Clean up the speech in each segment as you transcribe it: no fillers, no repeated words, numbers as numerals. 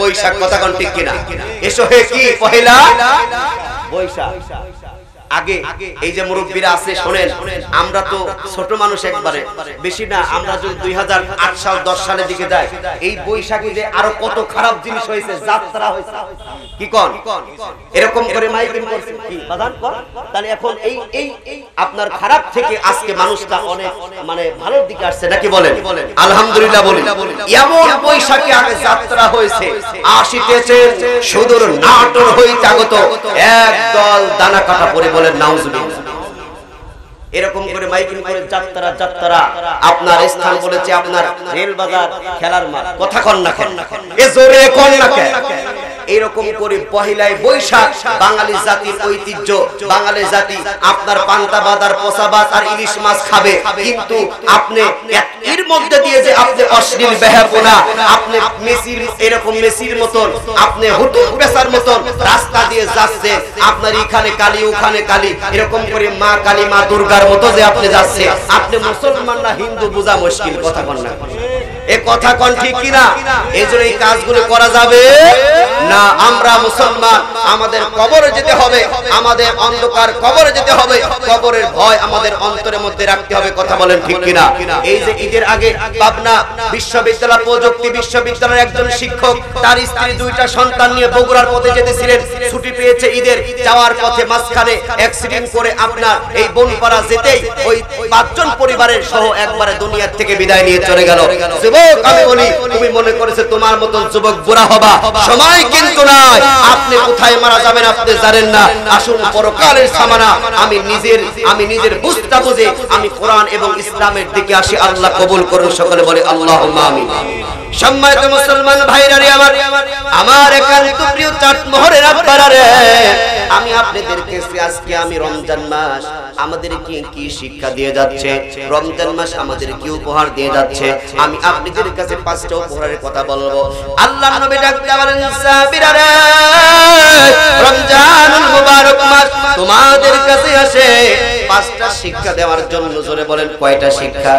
বৈশাখ, কথা কোন ঠিক কিনা? এসো হে কি পহেলা বৈশাখ। আগে এই যে মুরব্বীরা আছে শোনেন, আমরা তো ছোট মানুষ একবারে, বেশি না, আমরা যদি 2008 সাল 10 সালের দিকে যাই, এই বৈশাখে যে আরো কত খারাপ জিনিস হয়েছে, যাত্রা হয়েছে, কি কোন এরকম করে মাইকিং করছে কি বাদান কোন। তাহলে এখন এই আপনার খারাপ থেকে আজকে মানুষটা অনেক মানে ভালোর দিকে আসছে নাকি বলেন? আলহামদুলিল্লাহ বলি। এমন বৈশাখে আগে যাত্রা হয়েছে, আসিতেছে সুদূর নাটোর হইতে আগত একদল দানা কাটা পরে বলেন নাউজুবিল্লাহ। এরকম করে মাইকিং করে যাত্রা আপনার স্থান বলেছে আপনার রেল বাজার, খেলার মাঠ, কথা কন না কেন? এ জোরে কন না কেন? এরকম করে পহেলাই বৈশাখ বাঙালি জাতির ঐতিহ্য, বাঙালি জাতি আপনার পান্তা বাদার, পোসা ভাত আর ইলিশ মাছ খাবে, কিন্তু আপনি এর মধ্যে দিয়ে যে আপনি অশ্লীল বেহাপনা, আপনি মেসির এরকম মেসির মতন আপনি হুতুম পেশার মতন রাস্তা দিয়ে যাচ্ছে, আপনার এখানে কালী ওখানে কালী, এরকম করে মা কালী মা দুর্গার মতো যে আপনি যাচ্ছে, আপনি মুসলমান না হিন্দু বোঝা মুশকিল, কথা কন না? এ কথা কোন ঠিক কিনা? এইজন্য এই কাজগুলো করা যাবে না। আমরা মুসলমান, আমাদের কবরে যেতে হবে, আমাদের অন্ধকার কবরে যেতে হবে, কবরের ভয় আমাদের অন্তরের মধ্যে রাখতে হবে, কথা বলেন ঠিক কিনা? এই যে ঈদের আগে পাবনা বিশ্ববিদ্যালয় প্রযুক্তি বিশ্ববিদ্যালয়ের একজন শিক্ষক তার স্ত্রী 2টা সন্তান নিয়ে বগুড়ার পথে যেতেছিলেন, ছুটি পেয়েছে ঈদের, যাওয়ার পথে মাঝখানে অ্যাক্সিডেন্ট করে আপনার এই বনপাড়া যেতেই ওই 5 জন পরিবারের সহ একবারে দুনিয়া থেকে বিদায় নিয়ে চলে গেল। যুবক আমি বলি, তুমি মনে করেছো তোমার মতন যুবক বুড়া হবা, সময় কিন্তু নাই, আপনি কোথায় মারা যাবেন আপনি জানেন না। আসুন পরকালের সামানা আমি নিজের বুঝটা বুঝে আমি কোরআন এবং ইসলামের দিকে আসি। আল্লাহ কবুল করুন, সকলে বলে আল্লাহুম্মা আমিন। সম্মানিত মুসলমান ভাইরা রে আমার একান্ত প্রিয় চাটমোহরের আপনারা রে, আমি আপনাদেরকে আজকে আমি রমজান মাস আমাদেরকে কি শিক্ষা দিয়ে যাচ্ছে, রমজান মাস আমাদের কি উপহার দিয়ে যাচ্ছে, আমি আপনাদের কাছে 5টা উপহারের কথা বলবো। আল্লাহর নবী ডাকতে বলেন সাহাবীরা রে, রমজানুল মুবারক মাস তোমাদের কাছে আসে 5টা শিক্ষা দেওয়ার জন্য। জোরে বলেন কয়টা শিক্ষা?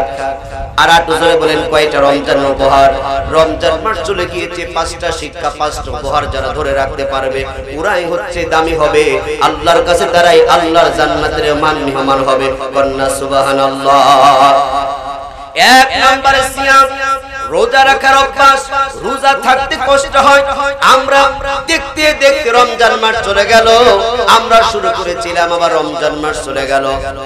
আর একটু জোরে বলেন কয়টা রমজান উপহার? রমজান মাস চলে গিয়েছে, 5টা শিক্ষা, 5টা উপহার যারা ধরে রাখতে পারবে ওরাই হচ্ছে দামি হবে, আল্লাহর কাছে তারাই আল্লাহর জান্নাতের মেহমান হবে। কন্যা সুবহানাল্লাহ। 1 নম্বরে সিয়াম, রোজা রাখার অভ্যাস। রোজা থাকতে কষ্ট হয়, আমরা দেখতে দেখতে রমজান মাস চলে গেল, আমরা শুরু করেছিলাম আবার রমজান মাস চলে গেল,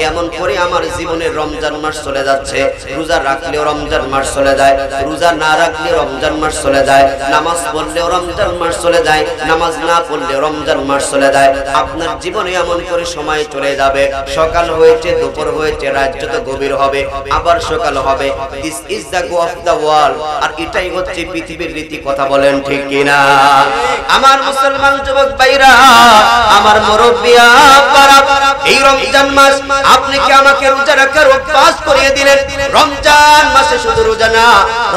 এমন করে আমার জীবনের রমজান মাস চলে যাচ্ছে। রোজা রাখলেও রমজান মাস চলে যায়, রোজা না রাখলেও রমজান মাস চলে যায়, নামাজ পড়লেও রমজান মাস চলে যায়, নামাজ না পড়লেও রমজান মাস চলে যায়। আপনার জীবনে এমন করে সময় চলে যাবে, সকাল হয়েছে, দুপুর হয়েছে, রাত যত গভীর হবে আবার সকাল হবে। This is the go of the world, আর এটাই হচ্ছে পৃথিবীর রীতি, কথা বলেন ঠিক কিনা? আমার মুসলমান যুবক ভাইরা, আমার মুরব্বিয়া আপনারা, এই রমজান মাস আপনি কি আমাকে রোজা রাখার অভ্যাস করিয়ে দিলেন। রমজান মাসে শুধু রোজা না,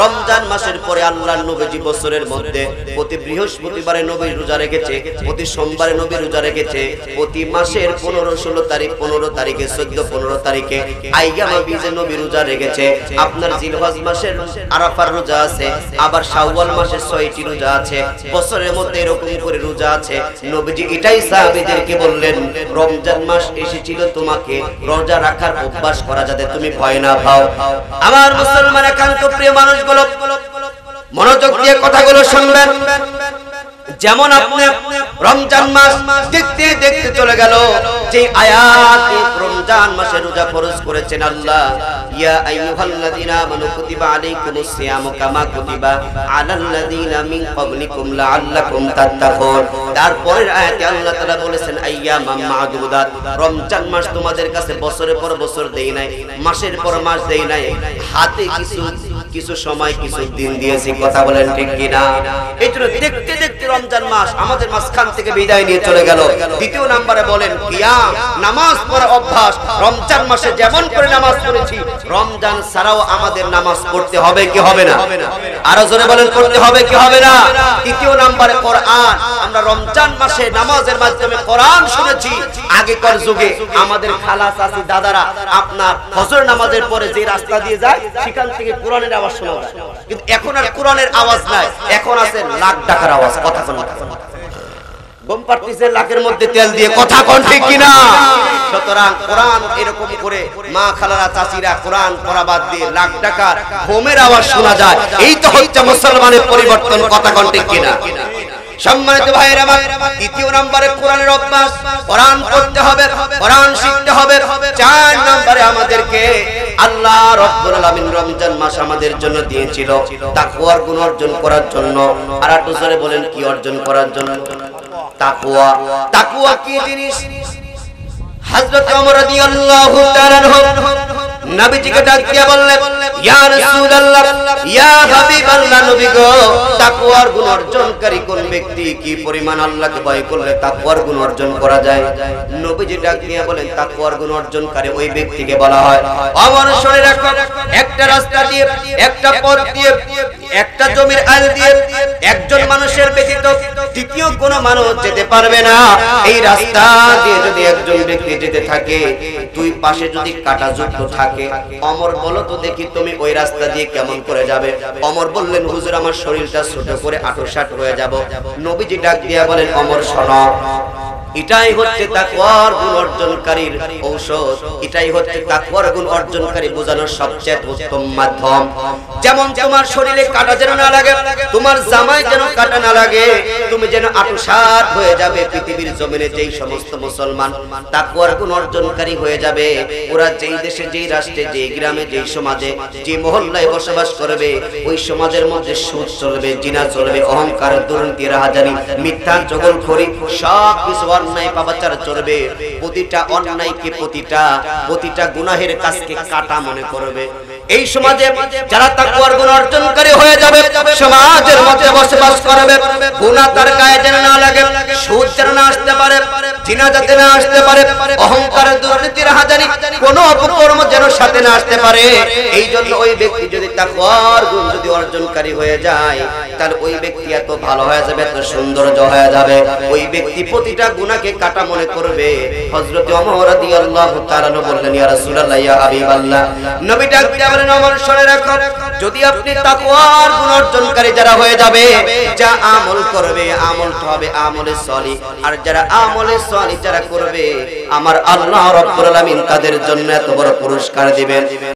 রমজান মাসের পরে আল্লাহর নবী বছরের মধ্যে প্রতি বৃহস্পতিবারে নবী রোজা রেখেছে, প্রতি সোমবারে নবী রোজা রেখেছে, প্রতি মাসের 15, 16 তারিখ, 15 তারিখে, 14, 15 তারিখে আইয়ামে বীজে নবী রোজা রেখেছে। আপনার জিলহজ মাসের আরাফার রোজা আছে, আবার শাওয়াল মাসের 6টি রোজা আছে, বছরের মধ্যে এরকম করে রোজা আছে। নবীজি এটাই সাহাবীদেরকে বললেন, রমজান মাস এসেছিল তোমাকে রোজা রাখার অভ্যাস করা যাতে তুমি ভয় না পাও। আমার মুসলমান একান্ত প্রিয় মানুষগুলো মনোযোগ দিয়ে কথাগুলো শুনবেন। যেমন আপনি রমজান মাস দেখতে দেখতে চলে গেল, যে আয়াতে রমজান মাসে রোজা ফরজ করেছেন আল্লাহ, ইয়া আইয়ুহাল্লাযীনা আমানু কুতিবা আলাইকুমুস সিয়ামু কামা কুতিবা আলাল্লাযীনা মিন ক্বাবলিকুম লাআল্লাকুম তাত্তাকুন। তারপরের আয়াতে আল্লাহ তাআলা বলেছেন আইয়ামাম মা'দুদাত, রমজান মাস তোমাদের কাছে বছরের পর বছর দেই নাই, মাসের পর মাস দেই নাই, হাতে কিছু সময় কিছু দিন দিয়েছি, কথা বলেন ঠিক কিনা? এইজন্য দেখতে দেখতে রমজান মাস আমাদের মাঝখান থেকে বিদায় নিয়ে চলে গেল। দ্বিতীয় নম্বরে বলেন কিয়াম, নামাজ পড়ার অভ্যাস। রমজান মাসে যেমন করে নামাজ পড়েছি, রমজান ছাড়াও আমাদের নামাজ পড়তে হবে কি হবে না? আরো জোরে বলেন করতে হবে কি হবে না? তৃতীয় নম্বরে কোরআন কোরআন। আমরা রমজান মাসে নামাজের মাধ্যমে কোরআন শুনেছি। আগেকার যুগে আমাদের খালা চাচি দাদারা আপনার ফজর নামাজের পরে যে রাস্তা দিয়ে যায় সেখান থেকে কোরআনের আওয়াজ শোনা যায়, কিন্তু এখন আর কোরআনের আওয়াজ নাই, এখন আছে লাখ টাকার আওয়াজ। কথা কোন গম পাড়তেছে লাখের মধ্যে তেল দিয়ে, কথা কোন ঠিক কিনা? সুতরাং কোরআন এরকম করে মা খালারা চাচিরা কোরআন পড়া বাদ দিয়ে লাখ টাকার হোমের আওয়াজ শোনা যায়। এই তো হচ্ছে মুসলমানের পরিবর্তন। কথা কোন ঠিক কিনা? সম্মানিত ভাইরা আমার, দ্বিতীয় নম্বরে কোরআনের অভ্যাস। কোরআন পড়তে হবে, কোরআন শিখতে হবে। 4 নম্বরে আমাদেরকে আল্লাহ রাব্বুল আলামিন রমজান মাস আমাদের জন্য দিয়েছিল তাকওয়ার গুণ অর্জন করার জন্য। আর একটু জোরে বলেন, কি অর্জন করার জন্য? তাকওয়া। তাকওয়া কি জিনিস? হযরত ওমর রাদিয়াল্লাহু তাআলা নবীজিকে ডাক দিয়ে বললেন, ইয়া রাসূলুল্লাহ, ইয়া হাবিবাল্লাহ, নবী গো, তাকওয়ার গুণ অর্জনকারী কোন ব্যক্তি কি পরিমাণ আল্লাহকে ভয় করলে তাকওয়ার গুণ অর্জন করা যায়? নবীজি ডাক দিয়ে বলেন, তাকওয়ার গুণ অর্জনকারী ওই ব্যক্তিকে বলা হয়, আমার শুনে রাখো, একটা রাস্তা দিয়ে, একটা পথ দিয়ে, একটা জমির আল দিয়ে একজন মানুষের ব্যতীত তৃতীয় কোন মানুষ যেতে পারবে না। এই রাস্তা দিয়ে যদি একজন ব্যক্তি যেতে থাকে, দুই পাশে যদি কাঁটাযুক্ত থাকে, ওমর বলো তো দেখি তুমি ওই রাস্তা দিয়ে কেমন করে যাবে? ওমর বললেন, হুজুর আমার শরীরটা ছোট করে আঁটো-সাঁট হয়ে যাব। নবীজি ডাক দিয়া বলেন, ওমর শোনো, এটাই হচ্ছে তাকওয়ার গুণ অর্জনকারীর ঔষধ, এটাই হচ্ছে তাকওয়ার গুণ অর্জনকারী বোঝানোর সবচেয়ে উত্তম মাধ্যম। যেমন তোমার শরীরে কাটা যেন না লাগে, তোমার জামায় যেন কাটা না লাগে, তুমি যেন আঁটো-সাঁট হয়ে যাবে। পৃথিবীর জমিনে যেই সমস্ত মুসলমান তাকওয়ার গুণ অর্জনকারী হয়ে যাবে, ওরা যেই দেশে, যেই রাষ্ট্রে, যেই গ্রামে, যেই সমাজে, যে মহল্লায় বসবাস করবে, ওই সমাজের মধ্যে সুদ চলবে, জিনা চলবে, অহংকার, দুর্নীতি, রাহাজানি, মিথ্যা, জগলখড়ি, সব কিছু অন্যায় পাপাচার চলবে। প্রতিটা অন্যায়কে, প্রতিটা গুনাহের কাজকে কাটা মনে করবে। এই সমাজে যারা তাকওয়ার গুণ অর্জনকারী হয়ে যাবে, সমাজের মধ্যে বসবাস করবে, গুনাহ তার গায়ে যেন না লাগে, সুদ যেন না আসতে পারে, জিনা যাতে না আসতে পারে, অহংকার, দুর্নীতি, রাহাজানি, কোনো অপকর্ম যেন সাথে না আসতে পারে। এই জন্য ওই ব্যক্তি যদি তাকওয়ার গুণ যদি অর্জনকারী হয়ে যায়, তাহলে ওই ব্যক্তি এত ভালো হয়ে যাবে, এত সৌন্দর্য হয়ে যাবে, ওই ব্যক্তি প্রতিটা গুনাহকে কাটা মনে করবে। হযরত ওমর রাদিয়াল্লাহু তাআলা বললেন, ইয়া রাসূলুল্লাহ, ইয়া হাবিবাল্লাহ, নবী ডাক দিয়ে বলেন, ওমর শুনে রাখো, যদি আপনি তাকওয়ার গুণ অর্জনকারী যারা হয়ে যাবে, যা আমল করবে, আমলটা হবে আমলে সলিহ, আর যারা আমলে সলিহ যারা করবে, আমার আল্লাহ রাব্বুল আলামিন তাদের জন্য এত বড় পুরস্কার দিবেন।